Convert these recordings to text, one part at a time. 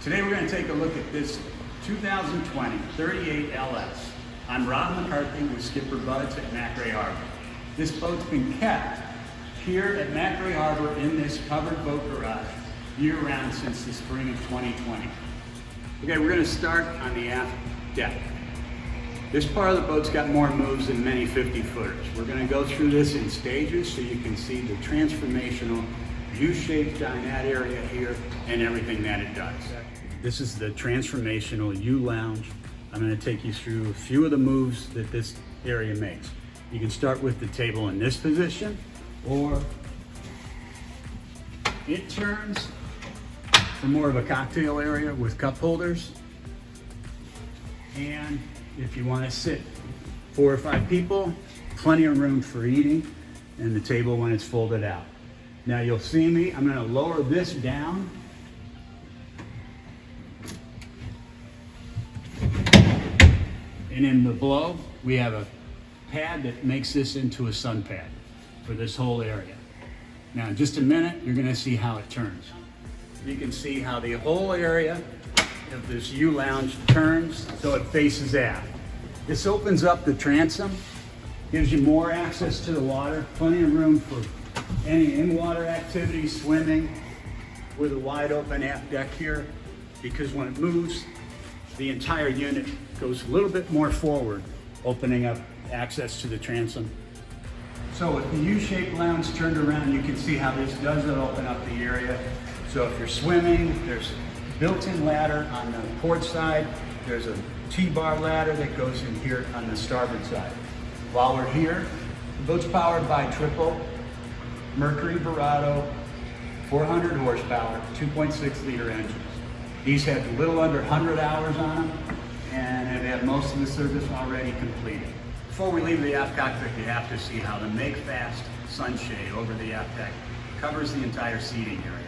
Today we're going to take a look at this 2020 38LS. I'm Rob McCarthy with SkipperBud's at Macrae Harbor. This boat's been kept here at Macrae Harbor in this covered boat garage year-round since the spring of 2020. Okay, we're going to start on the aft deck. This part of the boat's got more moves than many 50-footers. We're going to go through this in stages so you can see the transformational U-shaped dinette area here and everything that it does. This is the transformational U-lounge. I'm going to take you through a few of the moves that this area makes. You can start with the table in this position, or it turns for more of a cocktail area with cup holders. And if you want to sit 4 or 5 people, plenty of room for eating, and the table when it's folded out. Now you'll see me, I'm going to lower this down. And in the below, we have a pad that makes this into a sun pad for this whole area. Now in just a minute, you're going to see how it turns. You can see how the whole area of this U-lounge turns so it faces aft. This opens up the transom, gives you more access to the water, plenty of room for any in-water activity, swimming, with a wide open aft deck here, because when it moves, the entire unit goes a little bit more forward, opening up access to the transom. So with the U-shaped lounge turned around, you can see how this doesn't open up the area. So if you're swimming, there's a built-in ladder on the port side. There's a T-bar ladder that goes in here on the starboard side. While we're here, the boat's powered by triple mercury verado, 400 horsepower, 2.6 liter engines. These have a little under 100 hours on them and have had most of the service already completed. Before we leave the aft cockpit, you have to see how the make-fast sunshade over the aft deck covers the entire seating area.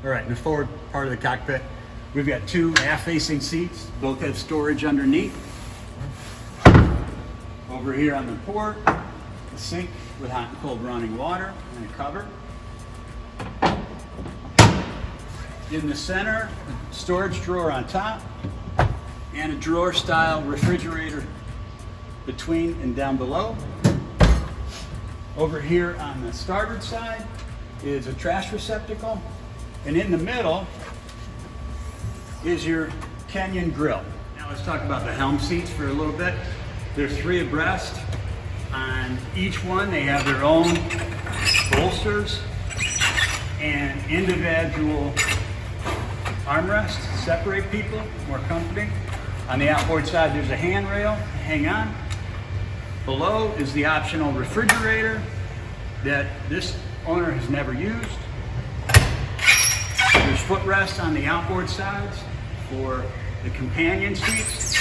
All right, in the forward part of the cockpit, we've got 2 aft-facing seats. Both have storage underneath. Over here on the port, a sink with hot and cold running water and a cover. In the center, a storage drawer on top and a drawer-style refrigerator between and down below. Over here on the starboard side is a trash receptacle. And in the middle is your Canyon grill. Now let's talk about the helm seats for a little bit. They're 3 abreast. On each one, they have their own bolsters and individual armrests to separate people more comfortably. On the outboard side, there's a handrail to hang on. Below is the optional refrigerator that this owner has never used. There's footrests on the outboard sides for the companion seats.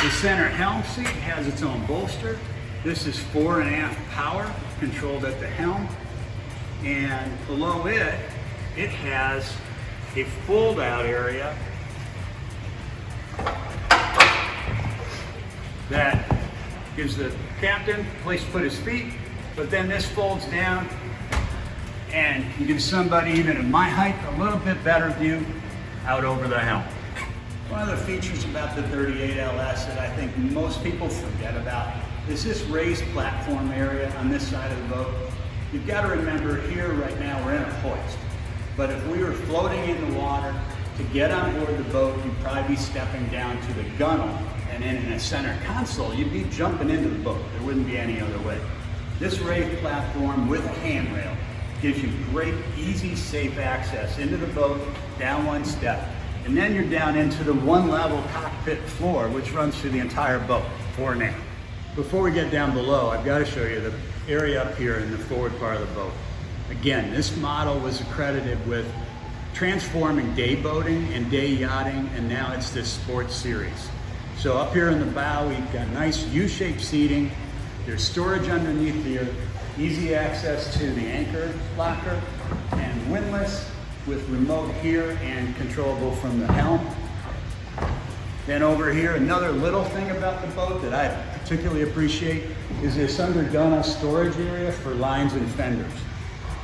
The center helm seat has its own bolster. This is fore and aft power controlled at the helm. And below it, it has a fold-out area that gives the captain a place to put his feet, but then this folds down and you give somebody, even at my height, a little bit better view out over the helm. One of the features about the 38LS that I think most people forget about is this raised platform area on this side of the boat. You've got to remember here right now we're in a hoist, but if we were floating in the water, to get on board the boat, you'd probably be stepping down to the gunnel, and then in a center console, you'd be jumping into the boat. There wouldn't be any other way. This raised platform with a handrail gives you great, easy, safe access into the boat, down one step, and then you're down into the one-level cockpit floor, which runs through the entire boat, fore and aft. Before we get down below, I've got to show you the area up here in the forward part of the boat. Again, this model was accredited with transforming day boating and day yachting, and now it's this sports series. So up here in the bow, we've got nice U-shaped seating. There's storage underneath here, easy access to the anchor locker, and windlass with remote here and controllable from the helm. Then over here, another little thing about the boat that I particularly appreciate is this under gunnel storage area for lines and fenders.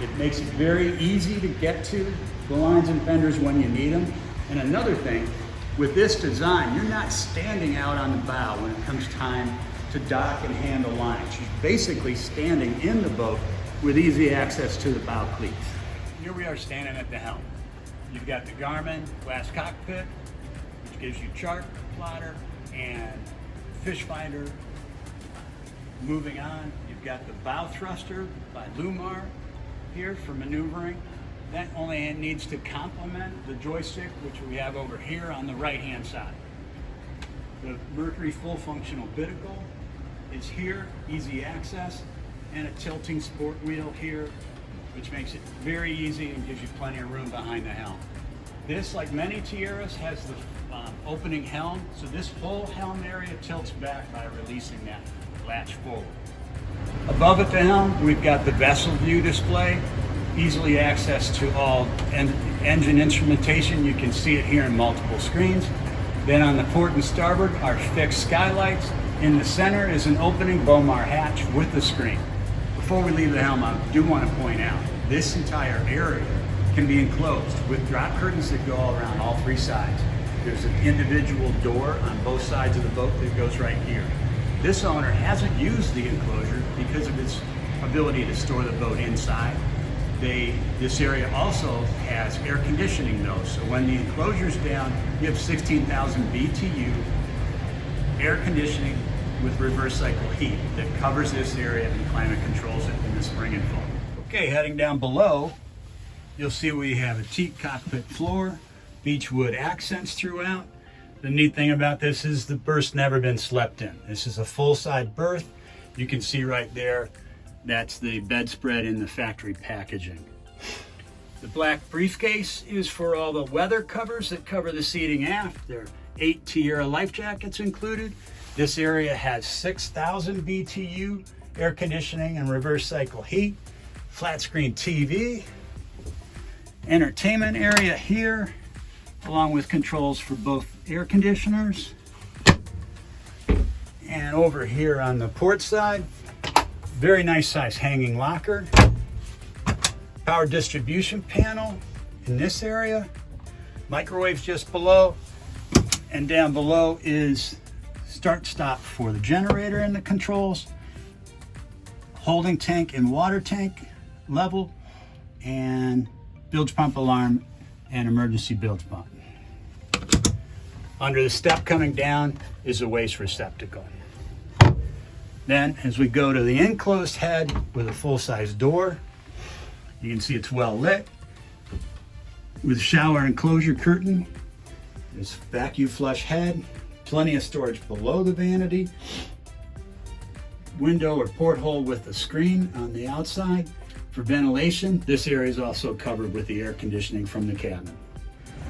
It makes it very easy to get to the lines and fenders when you need them. And another thing, with this design, you're not standing out on the bow when it comes time to dock and handle lines. You're basically standing in the boat with easy access to the bow cleats. Here we are standing at the helm. You've got the Garmin glass cockpit, which gives you chart, plotter, and fish finder. Moving on, you've got the bow thruster by Lumar here for maneuvering. That only needs to complement the joystick, which we have over here on the right-hand side. The Mercury full functional binnacle is here, easy access, and a tilting sport wheel here, which makes it very easy and gives you plenty of room behind the helm. This, like many Tiaras, has the opening helm, so this whole helm area tilts back by releasing that latch forward. Above at the helm, we've got the vessel view display, easily access to all engine instrumentation. You can see it here in multiple screens. Then on the port and starboard are fixed skylights. In the center is an opening Bomar hatch with the screen. Before we leave the helm, I do want to point out, this entire area can be enclosed with drop curtains that go all around all three sides. There's an individual door on both sides of the boat that goes right here. This owner hasn't used the enclosure because of its ability to store the boat inside. This area also has air conditioning though, so when the enclosure's down, you have 16,000 BTU air conditioning with reverse cycle heat that covers this area and climate controls it in the spring and fall. Okay, heading down below, you'll see we have a teak cockpit floor, beechwood accents throughout. The neat thing about this is the berth's never been slept in. This is a full-side berth. You can see right there, that's the bedspread in the factory packaging. The black briefcase is for all the weather covers that cover the seating aft. There are 8 Tiara life jackets included. This area has 6,000 BTU air conditioning and reverse cycle heat, flat screen TV, entertainment area here, along with controls for both air conditioners. And over here on the port side, very nice size hanging locker, power distribution panel in this area, microwaves just below, and down below is start stop for the generator and the controls, holding tank and water tank level, and bilge pump alarm and emergency bilge pump. Under the step coming down is a waste receptacle. Then as we go to the enclosed head with a full-size door, you can see it's well lit with shower enclosure curtain. There's vacuum flush head, plenty of storage below the vanity, window or porthole with a screen on the outside. For ventilation, this area is also covered with the air conditioning from the cabin.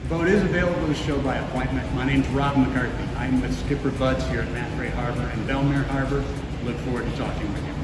The boat is available to show by appointment. My name's Rob McCarthy. I'm with SkipperBud's here at Mathray Harbor and Belmere Harbor. Look forward to talking with you.